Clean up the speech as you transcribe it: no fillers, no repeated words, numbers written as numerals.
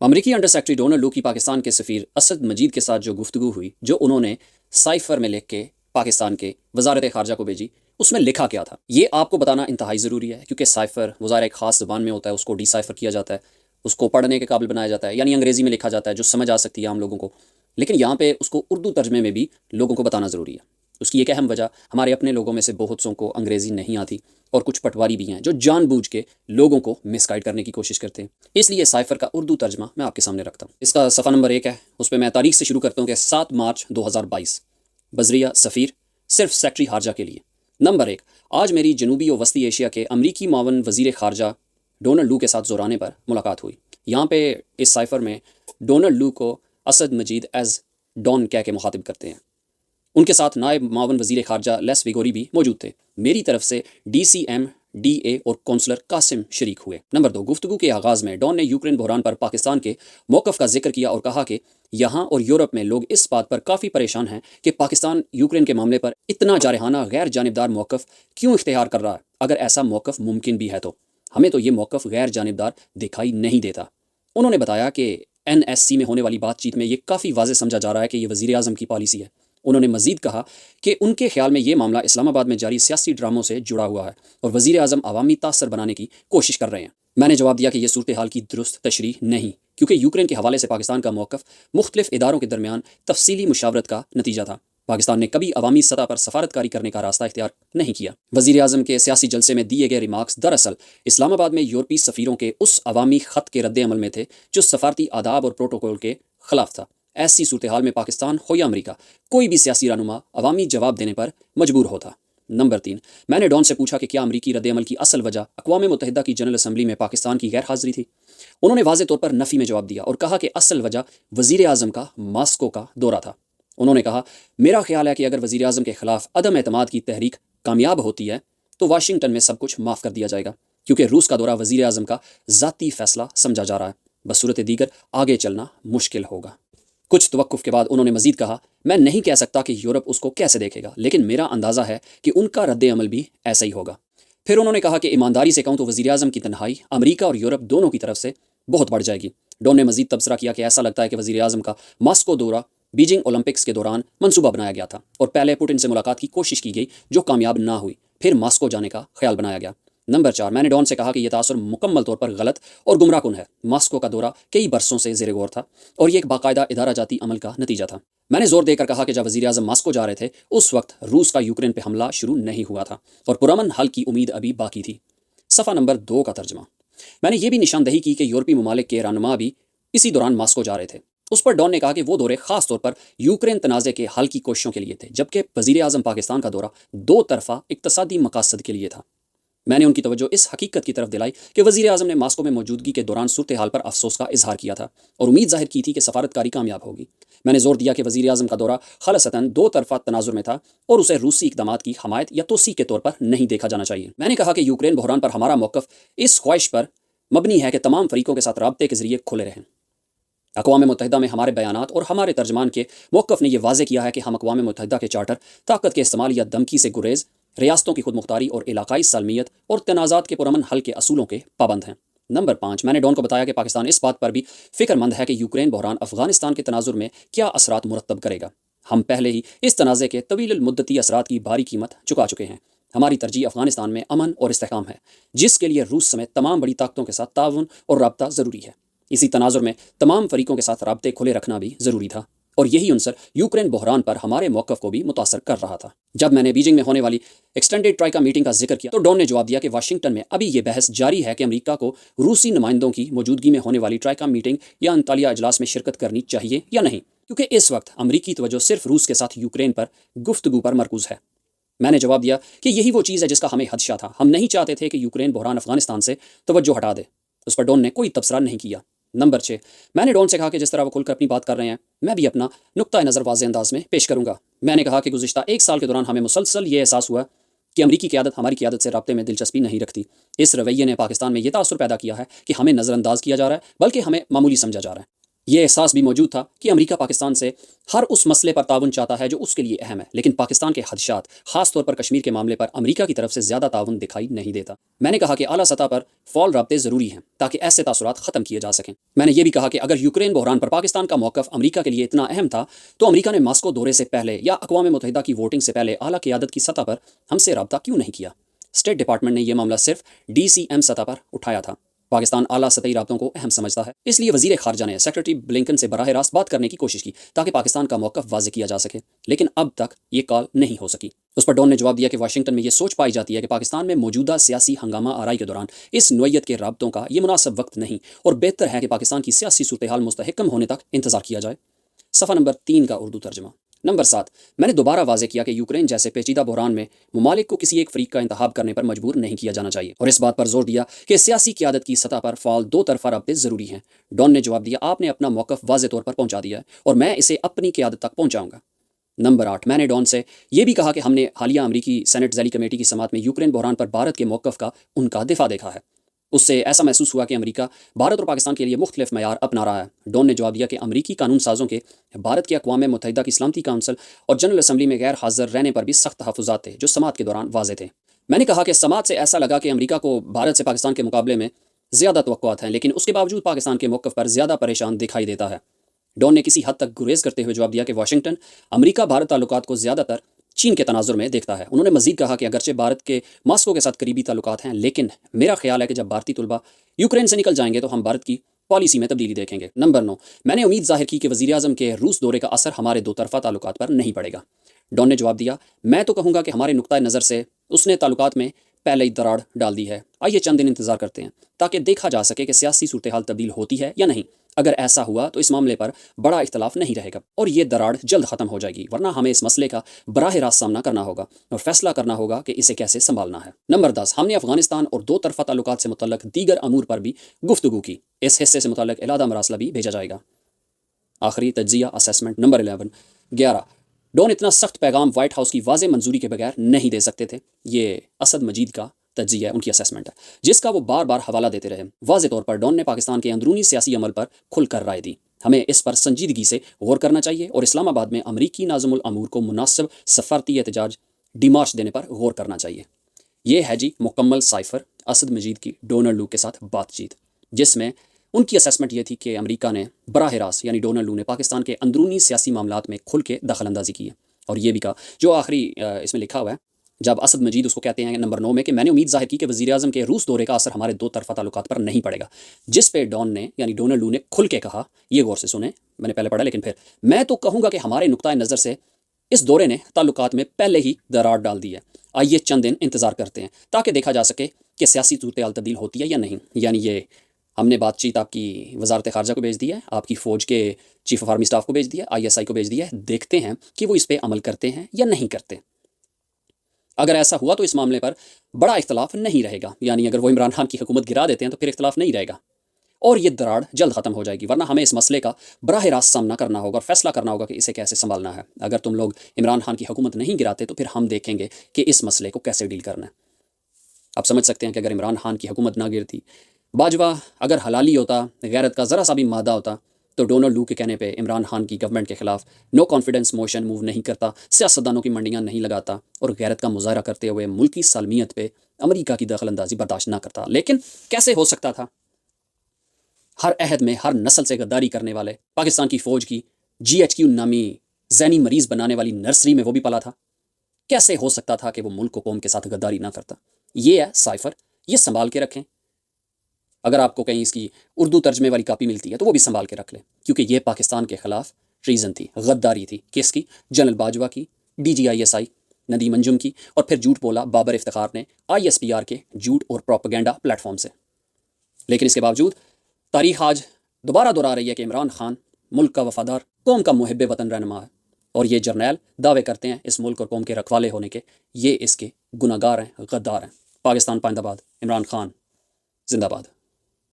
امریکی under secretary Donald لو کی پاکستان کے سفیر اسد مجید کے ساتھ جو گفتگو ہوئی، جو انہوں نے سائفر میں لکھ کے پاکستان کے وزارت خارجہ کو بھیجی، اس میں لکھا کیا تھا یہ آپ کو بتانا انتہائی ضروری ہے، کیونکہ سائفر وزارت ایک خاص زبان میں ہوتا ہے، اس کو ڈی سائفر کیا جاتا ہے، اس کو پڑھنے کے قابل بنایا جاتا ہے، یعنی انگریزی میں لکھا جاتا ہے جو سمجھ آ سکتی ہے عام لوگوں کو، لیکن یہاں پہ اس کو اردو ترجمے میں بھی لوگوں کو بتانا ضروری ہے۔ اس کی ایک اہم وجہ، ہمارے اپنے لوگوں میں سے بہت سوں کو انگریزی نہیں آتی، اور کچھ پٹواری بھی ہیں جو جان بوجھ کے لوگوں کو مس گائیڈ کرنے کی کوشش کرتے ہیں۔ اس لیے سائفر کا اردو ترجمہ میں آپ کے سامنے رکھتا ہوں۔ اس کا صفحہ نمبر 1 ہے، اس پہ میں تاریخ سے شروع کرتا ہوں کہ 7 مارچ 2022، بذریعہ سفیر، صرف سیکرٹری خارجہ کے لیے۔ نمبر 1، آج میری جنوبی و وسطی ایشیا کے امریکی معاون وزیر خارجہ ڈونلڈ لو کے ساتھ زورانے پر ملاقات ہوئی۔ یہاں پہ اس سائفر میں ڈونلڈ لو کو اسد مجید ایز ڈون کہہ کے مخاطب کرتے ہیں۔ ان کے ساتھ نائب معاون وزیر خارجہ لیس ویگوری بھی موجود تھے۔ میری طرف سے D C M, D A اور کونسلر قاسم شریک ہوئے۔ نمبر 2، گفتگو کے آغاز میں ڈون نے یوکرین بحران پر پاکستان کے موقف کا ذکر کیا اور کہا کہ یہاں اور یورپ میں لوگ اس بات پر کافی پریشان ہیں کہ پاکستان یوکرین کے معاملے پر اتنا جارحانہ غیر جانبدار موقف کیوں اختیار کر رہا ہے۔ اگر ایسا موقف ممکن بھی ہے تو ہمیں تو یہ موقف غیر جانبدار دکھائی نہیں دیتا۔ انہوں نے بتایا کہ NSC میں ہونے والی بات چیت میں یہ کافی واضح سمجھا جا رہا ہے کہ یہ وزیر اعظم کی پالیسی ہے۔ انہوں نے مزید کہا کہ ان کے خیال میں یہ معاملہ اسلام آباد میں جاری سیاسی ڈراموں سے جڑا ہوا ہے اور وزیر اعظم عوامی تاثر بنانے کی کوشش کر رہے ہیں۔ میں نے جواب دیا کہ یہ صورتحال کی درست تشریح نہیں، کیونکہ یوکرین کے حوالے سے پاکستان کا موقف مختلف اداروں کے درمیان تفصیلی مشاورت کا نتیجہ تھا۔ پاکستان نے کبھی عوامی سطح پر سفارتکاری کرنے کا راستہ اختیار نہیں کیا۔ وزیر اعظم کے سیاسی جلسے میں دیے گئے ریمارکس دراصل اسلام آباد میں یورپی سفیروں کے اس عوامی خط کے رد عمل میں تھے جو سفارتی آداب اور پروٹوکول کے خلاف تھا۔ ایسی صورتحال میں پاکستان ہو یا امریکہ، کوئی بھی سیاسی رہنما عوامی جواب دینے پر مجبور ہوتا۔ نمبر 3، میں نے ڈون سے پوچھا کہ کیا امریکی رد عمل کی اصل وجہ اقوام متحدہ کی جنرل اسمبلی میں پاکستان کی غیر حاضری تھی۔ انہوں نے واضح طور پر نفی میں جواب دیا اور کہا کہ اصل وجہ وزیر اعظم کا ماسکو کا دورہ تھا۔ انہوں نے کہا، میرا خیال ہے کہ اگر وزیر اعظم کے خلاف عدم اعتماد کی تحریک کامیاب ہوتی ہے تو واشنگٹن میں سب کچھ معاف کر دیا جائے گا، کیونکہ روس کا دورہ وزیر اعظم کا ذاتی فیصلہ سمجھا جا رہا ہے۔ بصورت دیگر آگے چلنا مشکل ہوگا۔ کچھ توقف کے بعد انہوں نے مزید کہا، میں نہیں کہہ سکتا کہ یورپ اس کو کیسے دیکھے گا، لیکن میرا اندازہ ہے کہ ان کا رد عمل بھی ایسا ہی ہوگا۔ پھر انہوں نے کہا کہ ایمانداری سے کہوں تو وزیر اعظم کی تنہائی امریکہ اور یورپ دونوں کی طرف سے بہت بڑھ جائے گی۔ ڈون نے مزید تبصرہ کیا کہ ایسا لگتا ہے کہ وزیر اعظم کا ماسکو دورہ بیجنگ اولمپکس کے دوران منصوبہ بنایا گیا تھا اور پہلے پوٹن سے ملاقات کی کوشش کی گئی جو کامیاب نہ ہوئی، پھر ماسکو جانے کا خیال بنایا گیا۔ نمبر 4، میں نے ڈون سے کہا کہ یہ تاثر مکمل طور پر غلط اور گمراہ کن ہے۔ ماسکو کا دورہ کئی برسوں سے زیر غور تھا اور یہ ایک باقاعدہ ادارہ جاتی عمل کا نتیجہ تھا۔ میں نے زور دے کر کہا کہ جب وزیر اعظم ماسکو جا رہے تھے اس وقت روس کا یوکرین پہ حملہ شروع نہیں ہوا تھا اور پرامن حل کی امید ابھی باقی تھی۔ صفحہ نمبر 2 کا ترجمہ۔ میں نے یہ بھی نشاندہی کی کہ یورپی ممالک کے رہنما بھی اسی دوران ماسکو جا رہے تھے۔ اس پر ڈون نے کہا کہ وہ دورے خاص طور پر یوکرین تنازع کے حل کی کوششوں کے لیے تھے، جبکہ وزیر اعظم پاکستان کا دورہ 2 طرفہ اقتصادی مقاصد کے لیے تھا۔ میں نے ان کی توجہ اس حقیقت کی طرف دلائی کہ وزیر اعظم نے ماسکو میں موجودگی کے دوران صورتحال پر افسوس کا اظہار کیا تھا اور امید ظاہر کی تھی کہ سفارتکاری کامیاب ہوگی۔ میں نے زور دیا کہ وزیر اعظم کا دورہ خالصتاً 2 طرفہ تناظر میں تھا اور اسے روسی اقدامات کی حمایت یا توسیع کے طور پر نہیں دیکھا جانا چاہیے۔ میں نے کہا کہ یوکرین بحران پر ہمارا موقف اس خواہش پر مبنی ہے کہ تمام فریقوں کے ساتھ رابطے کے ذریعے کھلے رہیں۔ اقوام متحدہ میں ہمارے بیانات اور ہمارے ترجمان کے موقف نے یہ واضح کیا ہے کہ ہم اقوام متحدہ کے چارٹر، طاقت کے استعمال یا دھمکی سے گریز، ریاستوں کی خود مختاری اور علاقائی سالمیت اور تنازعات کے پرامن حل کے اصولوں کے پابند ہیں۔ نمبر 5، میں نے ڈون کو بتایا کہ پاکستان اس بات پر بھی فکر مند ہے کہ یوکرین بحران افغانستان کے تناظر میں کیا اثرات مرتب کرے گا۔ ہم پہلے ہی اس تنازع کے طویل المدتی اثرات کی بھاری قیمت چکا چکے ہیں۔ ہماری ترجیح افغانستان میں امن اور استحکام ہے، جس کے لیے روس سمیت تمام بڑی طاقتوں کے ساتھ تعاون اور رابطہ ضروری ہے۔ اسی تناظر میں تمام فریقوں کے ساتھ رابطے کھلے رکھنا بھی ضروری تھا، اور یہی عنصر یوکرین بحران پر ہمارے موقف کو بھی متاثر کر رہا تھا۔ جب میں نے بیجنگ میں ہونے والی ایکسٹینڈیڈ ٹرائیکا میٹنگ کا ذکر کیا تو ڈون نے جواب دیا کہ واشنگٹن میں ابھی یہ بحث جاری ہے کہ امریکہ کو روسی نمائندوں کی موجودگی میں ہونے والی ٹرائیکا میٹنگ یا انطالیہ اجلاس میں شرکت کرنی چاہیے یا نہیں، کیونکہ اس وقت امریکی توجہ صرف روس کے ساتھ یوکرین پر گفتگو پر مرکوز ہے۔ میں نے جواب دیا کہ یہی وہ چیز ہے جس کا ہمیں خدشہ تھا۔ ہم نہیں چاہتے تھے کہ یوکرین بحران افغانستان سے توجہ ہٹا دے۔ اس پر ڈون نے کوئی تبصرہ نہیں کیا۔ نمبر 6، میں نے ڈون سے کہا کہ جس طرح وہ کھل کر اپنی بات کر رہے ہیں میں بھی اپنا نقطہ نظر واضح انداز میں پیش کروں گا۔ میں نے کہا کہ گزشتہ 1 سال کے دوران ہمیں مسلسل یہ احساس ہوا کہ امریکی قیادت ہماری قیادت سے رابطے میں دلچسپی نہیں رکھتی۔ اس رویے نے پاکستان میں یہ تاثر پیدا کیا ہے کہ ہمیں نظر انداز کیا جا رہا ہے، بلکہ ہمیں معمولی سمجھا جا رہا ہے۔ یہ احساس بھی موجود تھا کہ امریکہ پاکستان سے ہر اس مسئلے پر تعاون چاہتا ہے جو اس کے لیے اہم ہے، لیکن پاکستان کے خدشات خاص طور پر کشمیر کے معاملے پر امریکہ کی طرف سے زیادہ تعاون دکھائی نہیں دیتا۔ میں نے کہا کہ اعلیٰ سطح پر فعال رابطے ضروری ہیں تاکہ ایسے تاثرات ختم کیے جا سکیں۔ میں نے یہ بھی کہا کہ اگر یوکرین بحران پر پاکستان کا موقف امریکہ کے لیے اتنا اہم تھا تو امریکہ نے ماسکو دورے سے پہلے یا اقوام متحدہ کی ووٹنگ سے پہلے اعلیٰ قیادت کی سطح پر ہم سے رابطہ کیوں نہیں کیا؟ اسٹیٹ ڈپارٹمنٹ نے یہ معاملہ صرف DCM سطح پر اٹھایا تھا۔ پاکستان اعلیٰ سطحی رابطوں کو اہم سمجھتا ہے، اس لیے وزیر خارجہ نے سیکرٹری بلنکن سے براہ راست بات کرنے کی کوشش کی تاکہ پاکستان کا موقف واضح کیا جا سکے، لیکن اب تک یہ کال نہیں ہو سکی۔ اس پر ڈون نے جواب دیا کہ واشنگٹن میں یہ سوچ پائی جاتی ہے کہ پاکستان میں موجودہ سیاسی ہنگامہ آرائی کے دوران اس نوعیت کے رابطوں کا یہ مناسب وقت نہیں، اور بہتر ہے کہ پاکستان کی سیاسی صورتحال مستحکم ہونے تک انتظار کیا جائے۔ صفحہ نمبر 3 کا اردو ترجمہ۔ نمبر 7، میں نے دوبارہ واضح کیا کہ یوکرین جیسے پیچیدہ بحران میں ممالک کو کسی ایک فریق کا انتخاب کرنے پر مجبور نہیں کیا جانا چاہیے، اور اس بات پر زور دیا کہ سیاسی قیادت کی سطح پر فعال دو طرفہ رابطے ضروری ہیں۔ ڈون نے جواب دیا، آپ نے اپنا موقف واضح طور پر پہنچا دیا ہے اور میں اسے اپنی قیادت تک پہنچاؤں گا۔ نمبر 8، میں نے ڈون سے یہ بھی کہا کہ ہم نے حالیہ امریکی سینٹ ذیلی کمیٹی کی سماعت میں یوکرین بحران پر بھارت کے موقف کا ان کا دفاع دیکھا ہے۔ اس سے ایسا محسوس ہوا کہ امریکہ بھارت اور پاکستان کے لیے مختلف معیار اپنا رہا ہے۔ ڈون نے جواب دیا کہ امریکی قانون سازوں کے بھارت کے اقوام متحدہ کی سلامتی کونسل اور جنرل اسمبلی میں غیر حاضر رہنے پر بھی سخت تحفظات تھے جو سماعت کے دوران واضح تھے۔ میں نے کہا کہ سماعت سے ایسا لگا کہ امریکہ کو بھارت سے پاکستان کے مقابلے میں زیادہ توقعات ہیں، لیکن اس کے باوجود پاکستان کے موقف پر زیادہ پریشان دکھائی دیتا ہے۔ ڈون نے کسی حد تک گریز کرتے ہوئے جواب دیا کہ واشنگٹن امریکہ بھارت تعلقات کو زیادہ تر چین کے تناظر میں دیکھتا ہے۔ انہوں نے مزید کہا کہ اگرچہ بھارت کے ماسکو کے ساتھ قریبی تعلقات ہیں، لیکن میرا خیال ہے کہ جب بھارتی طلبہ یوکرین سے نکل جائیں گے تو ہم بھارت کی پالیسی میں تبدیلی دیکھیں گے۔ نمبر 9، میں نے امید ظاہر کی کہ وزیر اعظم کے روس دورے کا اثر ہمارے دو طرفہ تعلقات پر نہیں پڑے گا۔ ڈون نے جواب دیا، میں تو کہوں گا کہ ہمارے نقطۂ نظر سے اس نے تعلقات میں پہلے ہی دراڑ ڈال دی ہے۔ آئیے چند دن انتظار کرتے ہیں تاکہ دیکھا جا سکے کہ سیاسی صورتحال تبدیل ہوتی ہے یا نہیں۔ اگر ایسا ہوا تو اس معاملے پر بڑا اختلاف نہیں رہے گا اور یہ دراڑ جلد ختم ہو جائے گی، ورنہ ہمیں اس مسئلے کا براہ راست سامنا کرنا ہوگا اور فیصلہ کرنا ہوگا کہ اسے کیسے سنبھالنا ہے۔ نمبر 10، ہم نے افغانستان اور دو طرفہ تعلقات سے متعلق دیگر امور پر بھی گفتگو کی۔ اس حصے سے متعلق علیحدہ مراسلہ بھی بھیجا جائے گا۔ آخری تجزیہ اسیسمنٹ۔ نمبر 11، ڈون اتنا سخت پیغام وائٹ ہاؤس کی واضح منظوری کے بغیر نہیں دے سکتے تھے۔ یہ اسد مجید کا تجزیہ ہے، ان کی اسیسمنٹ ہے، جس کا وہ بار بار حوالہ دیتے رہے۔ واضح طور پر ڈون نے پاکستان کے اندرونی سیاسی عمل پر کھل کر رائے دی۔ ہمیں اس پر سنجیدگی سے غور کرنا چاہیے اور اسلام آباد میں امریکی ناظم الامور کو مناسب سفارتی احتجاج ڈیمارش دینے پر غور کرنا چاہیے۔ یہ ہے جی مکمل سائفر اسد مجید کی ڈونلڈ لو کے ساتھ بات چیت، جس میں ان کی اسیسمنٹ یہ تھی کہ امریکہ نے براہ راست یعنی ڈونلڈ لو نے پاکستان کے اندرونی سیاسی معاملات میں کھل کے دخل اندازی کی ہے، اور یہ بھی کہا جو آخری اس میں لکھا ہوا ہے جب اسد مجید اس کو کہتے ہیں نمبر 9 میں کہ میں نے امید ظاہر کی کہ وزیر اعظم کے روس دورے کا اثر ہمارے دو طرفہ تعلقات پر نہیں پڑے گا، جس پہ ڈون نے یعنی ڈونلڈ لو نے کھل کے کہا، یہ غور سے سنیں، میں نے پہلے پڑھا لیکن پھر، میں تو کہوں گا کہ ہمارے نقطۂ نظر سے اس دورے نے تعلقات میں پہلے ہی دراڑ ڈال دی ہے۔ آئیے چند دن انتظار کرتے ہیں تاکہ دیکھا جا سکے کہ سیاسی صورتحال تبدیل ہوتی ہے یا نہیں۔ یعنی یہ ہم نے بات چیت آپ کی وزارت خارجہ کو بھیج دی ہے، آپ کی فوج کے چیف آف آرمی اسٹاف کو بھیج دیا ہے، ISI کو بھیج دیا ہے، دیکھتے ہیں کہ وہ اس پہ عمل کرتے ہیں یا نہیں کرتے۔ اگر ایسا ہوا تو اس معاملے پر بڑا اختلاف نہیں رہے گا، یعنی اگر وہ عمران خان کی حکومت گرا دیتے ہیں تو پھر اختلاف نہیں رہے گا اور یہ دراڑ جلد ختم ہو جائے گی، ورنہ ہمیں اس مسئلے کا براہ راست سامنا کرنا ہوگا اور فیصلہ کرنا ہوگا کہ اسے کیسے سنبھالنا ہے۔ اگر تم لوگ عمران خان کی حکومت نہیں گراتے تو پھر ہم دیکھیں گے کہ اس مسئلے کو کیسے ڈیل کرنا ہے۔ آپ سمجھ سکتے ہیں کہ اگر عمران خان کی حکومت نہ گرتی، باجوہ اگر حلالی ہوتا، غیرت کا ذرا سا بھی مادہ ہوتا، تو ڈونلڈ لو کے کہنے پہ عمران خان کی گورنمنٹ کے خلاف نو کانفیڈنس موشن موو نہیں کرتا، سیاستدانوں کی منڈیاں نہیں لگاتا اور غیرت کا مظاہرہ کرتے ہوئے ملکی سالمیت پہ امریکہ کی دخل اندازی برداشت نہ کرتا۔ لیکن کیسے ہو سکتا تھا؟ ہر عہد میں ہر نسل سے غداری کرنے والے پاکستان کی فوج کی GHQ نامی ذہنی مریض بنانے والی نرسری میں وہ بھی پلا تھا۔ کیسے ہو سکتا تھا کہ وہ ملک و قوم کے ساتھ غداری نہ کرتا؟ یہ ہے سائفر، یہ سنبھال کے رکھیں۔ اگر آپ کو کہیں اس کی اردو ترجمے والی کاپی ملتی ہے تو وہ بھی سنبھال کے رکھ لیں، کیونکہ یہ پاکستان کے خلاف ٹریزن تھی، غداری تھی۔ کس کی؟ جنرل باجوہ کی، DG ISI ندیم انجم کی، اور پھر جھوٹ بولا بابر افتخار نے ISPR کے جھوٹ اور پروپیگنڈا پلیٹ فارم سے۔ لیکن اس کے باوجود تاریخ آج دوبارہ دہرا رہی ہے کہ عمران خان ملک کا وفادار، قوم کا محب وطن رہنما ہے، اور یہ جرنیل دعوے کرتے ہیں اس ملک اور قوم کے رکھوالے ہونے کے، یہ اس کے گناہگار ہیں، غدار ہیں۔ پاکستان پائندہ باد، عمران خان زندہ باد۔